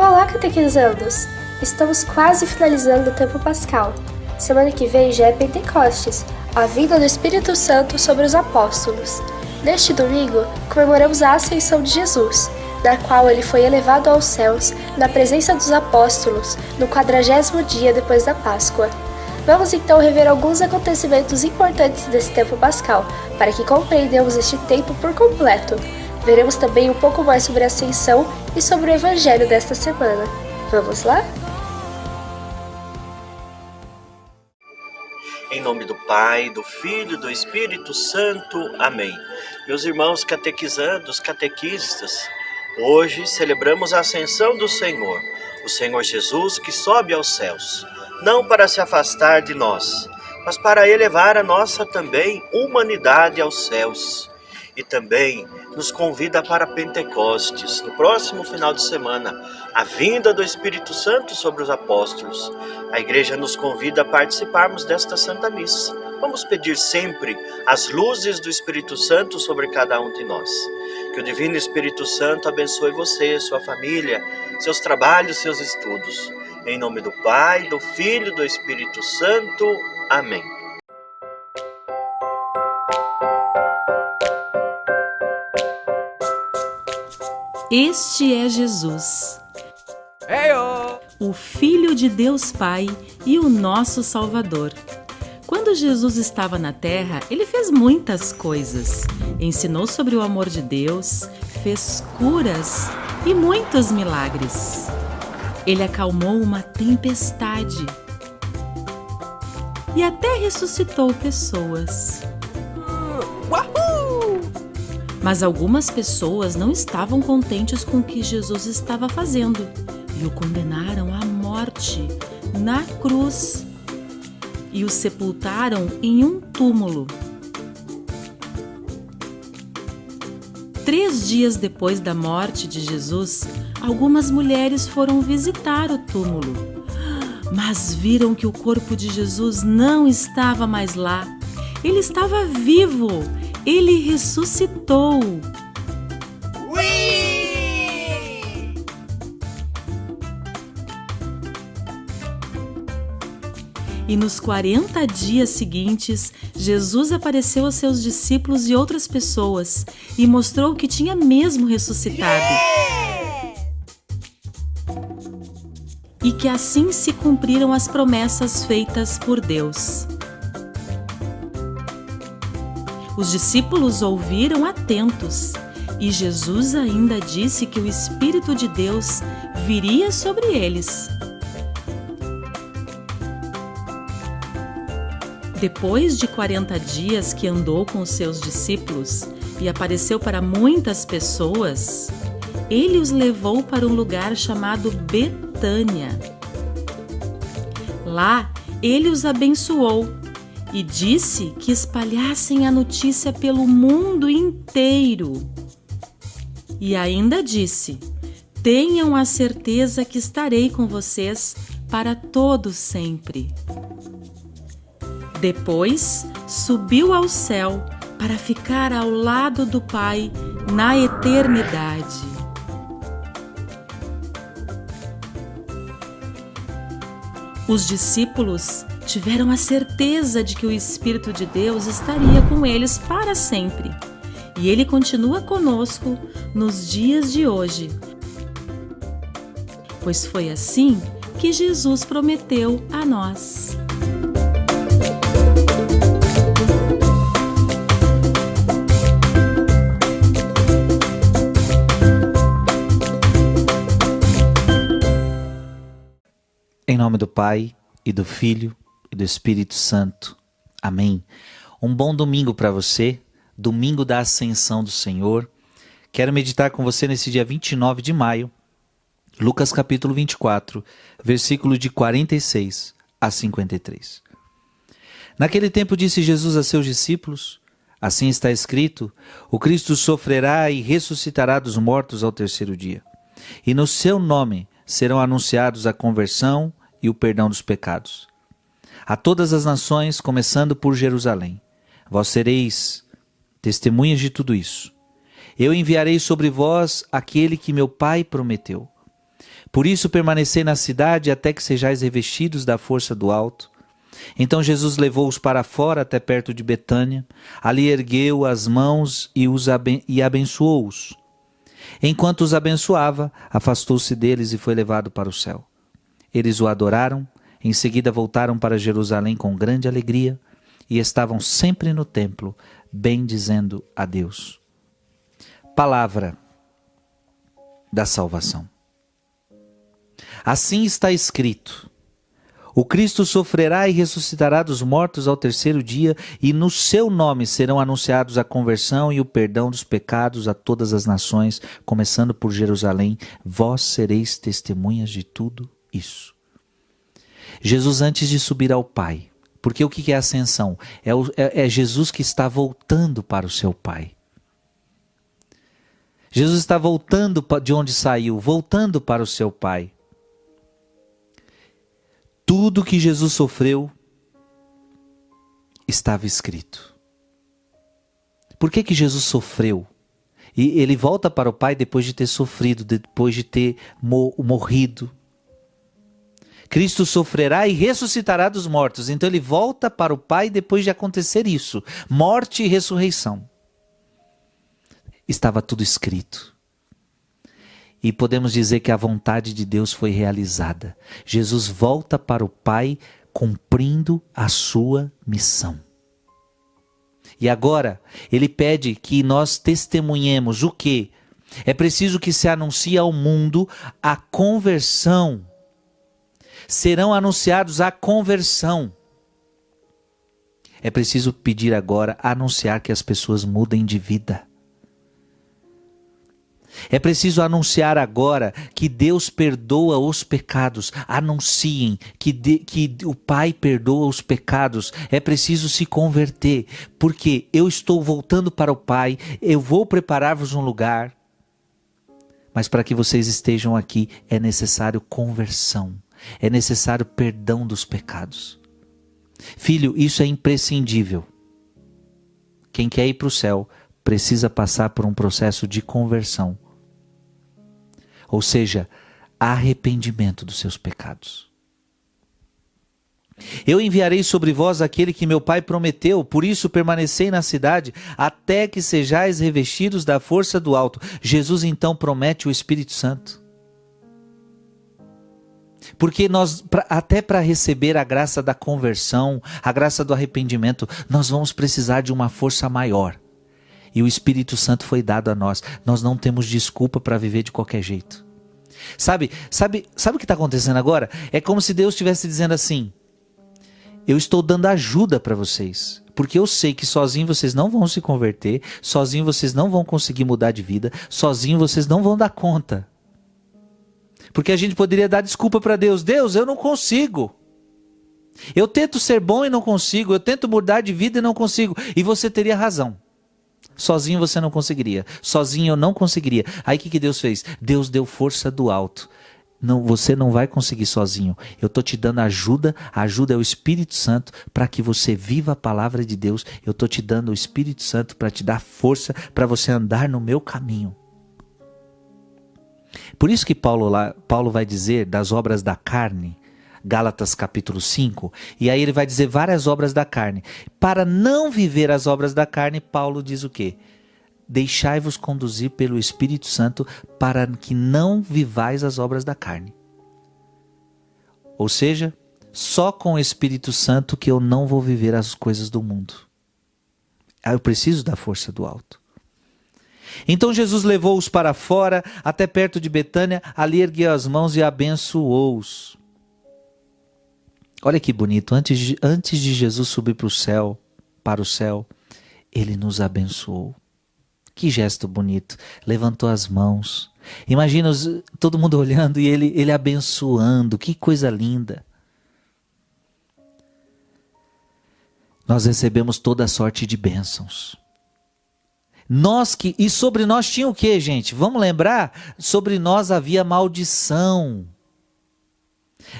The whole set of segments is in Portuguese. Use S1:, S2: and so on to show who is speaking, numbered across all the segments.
S1: Olá, catequizandos! Estamos quase finalizando o tempo pascal. Semana que vem já é Pentecostes, a vinda do Espírito Santo sobre os apóstolos. Neste domingo, comemoramos a Ascensão de Jesus, na qual ele foi elevado aos céus na presença dos apóstolos no 40º dia depois da Páscoa. Vamos então rever alguns acontecimentos importantes desse tempo pascal, para que compreendamos este tempo por completo. Veremos também um pouco mais sobre a Ascensão e sobre o Evangelho desta semana. Vamos lá?
S2: Em nome do Pai, do Filho e do Espírito Santo. Amém. Meus irmãos catequizandos, catequistas, hoje celebramos a Ascensão do Senhor, o Senhor Jesus que sobe aos céus, não para se afastar de nós, mas para elevar a nossa também humanidade aos céus. E também nos convida para Pentecostes, no próximo final de semana, a vinda do Espírito Santo sobre os apóstolos. A Igreja nos convida a participarmos desta Santa Missa. Vamos pedir sempre as luzes do Espírito Santo sobre cada um de nós. Que o Divino Espírito Santo abençoe você, sua família, seus trabalhos, seus estudos. Em nome do Pai, do Filho e do Espírito Santo. Amém.
S3: Este é Jesus, o Filho de Deus Pai e o nosso Salvador. Quando Jesus estava na terra, ele fez muitas coisas. Ensinou sobre o amor de Deus, fez curas e muitos milagres. Ele acalmou uma tempestade e até ressuscitou pessoas. Mas algumas pessoas não estavam contentes com o que Jesus estava fazendo e o condenaram à morte na cruz e o sepultaram em um túmulo. 3 dias depois da morte de Jesus, algumas mulheres foram visitar o túmulo, mas viram que o corpo de Jesus não estava mais lá. Ele estava vivo. Ele ressuscitou. E nos 40 dias seguintes, Jesus apareceu aos seus discípulos e outras pessoas e mostrou que tinha mesmo ressuscitado. E que assim se cumpriram as promessas feitas por Deus. Os discípulos ouviram atentos, e Jesus ainda disse que o Espírito de Deus viria sobre eles. Depois de 40 dias que andou com os seus discípulos e apareceu para muitas pessoas, ele os levou para um lugar chamado Betânia. Lá, ele os abençoou e disse que espalhassem a notícia pelo mundo inteiro. E ainda disse: tenham a certeza que estarei com vocês para todo sempre. Depois, subiu ao céu para ficar ao lado do Pai na eternidade. Os discípulos tiveram a certeza de que o Espírito de Deus estaria com eles para sempre. E ele continua conosco nos dias de hoje. Pois foi assim que Jesus prometeu a nós.
S4: Em nome do Pai, e do Filho, e do Espírito Santo. Amém. Um bom domingo para você, domingo da Ascensão do Senhor. Quero meditar com você nesse dia 29 de maio, Lucas capítulo 24, versículo de 46 a 53. Naquele tempo disse Jesus a seus discípulos: assim está escrito, o Cristo sofrerá e ressuscitará dos mortos ao 3º dia. E no seu nome serão anunciados a conversão e o perdão dos pecados a todas as nações, começando por Jerusalém. Vós sereis testemunhas de tudo isso. Eu enviarei sobre vós aquele que meu Pai prometeu. Por isso permanecei na cidade até que sejais revestidos da força do alto. Então Jesus levou-os para fora até perto de Betânia. Ali ergueu as mãos e abençoou-os. Enquanto os abençoava, afastou-se deles e foi levado para o céu. Eles o adoraram, em seguida voltaram para Jerusalém com grande alegria e estavam sempre no templo, bendizendo a Deus. Palavra da salvação. Assim está escrito: o Cristo sofrerá e ressuscitará dos mortos ao terceiro dia, e no seu nome serão anunciados a conversão e o perdão dos pecados a todas as nações, começando por Jerusalém. Vós sereis testemunhas de tudo isso. Jesus, antes de subir ao Pai, porque o que é ascensão? É Jesus que está voltando para o seu Pai. Jesus está voltando de onde saiu, voltando para o seu Pai. Tudo que Jesus sofreu estava escrito. Por que Jesus sofreu? E ele volta para o Pai depois de ter sofrido, depois de ter morrido. Cristo sofrerá e ressuscitará dos mortos. Então ele volta para o Pai depois de acontecer isso. Morte e ressurreição. Estava tudo escrito. E podemos dizer que a vontade de Deus foi realizada. Jesus volta para o Pai cumprindo a sua missão. E agora, ele pede que nós testemunhemos o quê? É preciso que se anuncie ao mundo a conversão. Serão anunciados a conversão. É preciso pedir agora, anunciar que as pessoas mudem de vida. É preciso anunciar agora que Deus perdoa os pecados. Anunciem que o Pai perdoa os pecados. É preciso se converter, porque eu estou voltando para o Pai, eu vou preparar-vos um lugar. Mas para que vocês estejam aqui é necessário conversão, é necessário perdão dos pecados. Filho, isso é imprescindível. Quem quer ir para o céu precisa passar por um processo de conversão. Ou seja, arrependimento dos seus pecados. Eu enviarei sobre vós aquele que meu Pai prometeu, por isso permanecei na cidade, até que sejais revestidos da força do alto. Jesus então promete o Espírito Santo. Porque até para receber a graça da conversão, a graça do arrependimento, nós vamos precisar de uma força maior. E o Espírito Santo foi dado a nós. Nós não temos desculpa para viver de qualquer jeito. Sabe o que está acontecendo agora? É como se Deus estivesse dizendo assim: eu estou dando ajuda para vocês. Porque eu sei que sozinho vocês não vão se converter, sozinho vocês não vão conseguir mudar de vida, sozinho vocês não vão dar conta. Porque a gente poderia dar desculpa para Deus. Deus, eu não consigo. Eu tento ser bom e não consigo. Eu tento mudar de vida e não consigo. E você teria razão. Sozinho você não conseguiria. Sozinho eu não conseguiria. Aí o que Deus fez? Deus deu força do alto. Não, você não vai conseguir sozinho. Eu estou te dando ajuda. A ajuda é o Espírito Santo para que você viva a palavra de Deus. Eu estou te dando o Espírito Santo para te dar força para você andar no meu caminho. Por isso que Paulo vai dizer das obras da carne, Gálatas capítulo 5, e aí ele vai dizer várias obras da carne. Para não viver as obras da carne, Paulo diz o quê? Deixai-vos conduzir pelo Espírito Santo para que não vivais as obras da carne. Ou seja, só com o Espírito Santo que eu não vou viver as coisas do mundo. Eu preciso da força do alto. Então Jesus levou-os para fora, até perto de Betânia, ali ergueu as mãos e abençoou-os. Olha que bonito, antes de Jesus subir para o céu, ele nos abençoou. Que gesto bonito, levantou as mãos. Imagina todo mundo olhando e ele abençoando, que coisa linda. Nós recebemos toda sorte de bênçãos. E sobre nós tinha o que, gente? Vamos lembrar? Sobre nós havia maldição.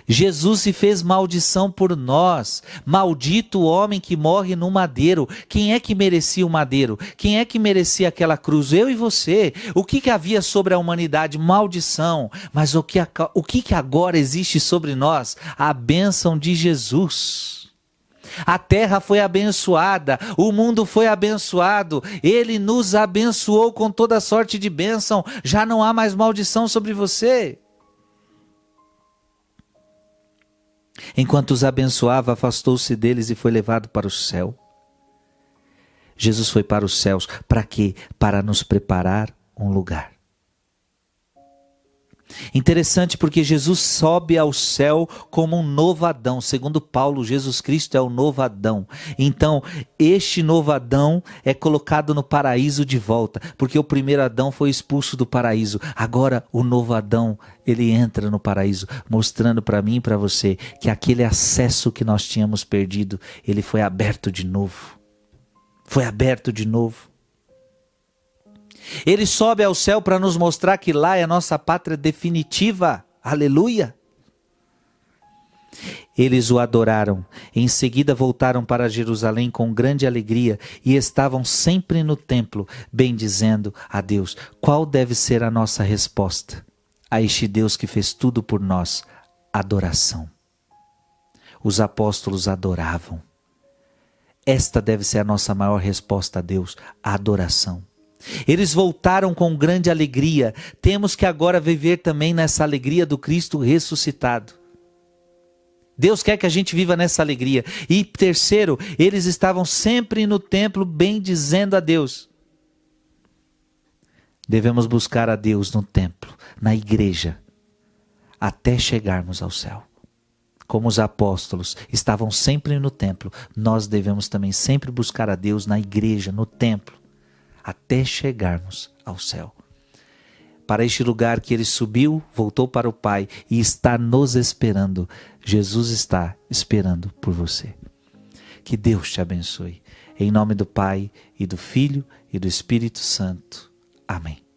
S4: Jesus se fez maldição por nós. Maldito o homem que morre no madeiro. Quem é que merecia o madeiro? Quem é que merecia aquela cruz? Eu e você. O que havia sobre a humanidade? Maldição. Mas o que agora existe sobre nós? A bênção de Jesus. A terra foi abençoada, o mundo foi abençoado, Ele nos abençoou com toda sorte de bênção. Já não há mais maldição sobre você. Enquanto os abençoava, afastou-se deles e foi levado para o céu. Jesus foi para os céus. Para quê? Para nos preparar um lugar. Interessante porque Jesus sobe ao céu como um novo Adão. Segundo Paulo, Jesus Cristo é o novo Adão. Então, este novo Adão é colocado no paraíso de volta, porque o primeiro Adão foi expulso do paraíso. Agora, o novo Adão, ele entra no paraíso, mostrando para mim e para você que aquele acesso que nós tínhamos perdido, ele foi aberto de novo. Foi aberto de novo. Ele sobe ao céu para nos mostrar que lá é a nossa pátria definitiva. Aleluia! Eles o adoraram. Em seguida voltaram para Jerusalém com grande alegria e estavam sempre no templo, bendizendo a Deus. Qual deve ser a nossa resposta a este Deus que fez tudo por nós? Adoração. Os apóstolos adoravam. Esta deve ser a nossa maior resposta a Deus, a adoração. Eles voltaram com grande alegria. Temos que agora viver também nessa alegria do Cristo ressuscitado. Deus quer que a gente viva nessa alegria. E terceiro, eles estavam sempre no templo bendizendo a Deus. Devemos buscar a Deus no templo, na igreja, até chegarmos ao céu. Como os apóstolos estavam sempre no templo, nós devemos também sempre buscar a Deus na igreja, no templo, até chegarmos ao céu. Para este lugar que ele subiu, voltou para o Pai e está nos esperando. Jesus está esperando por você. Que Deus te abençoe. Em nome do Pai, e do Filho, e do Espírito Santo. Amém.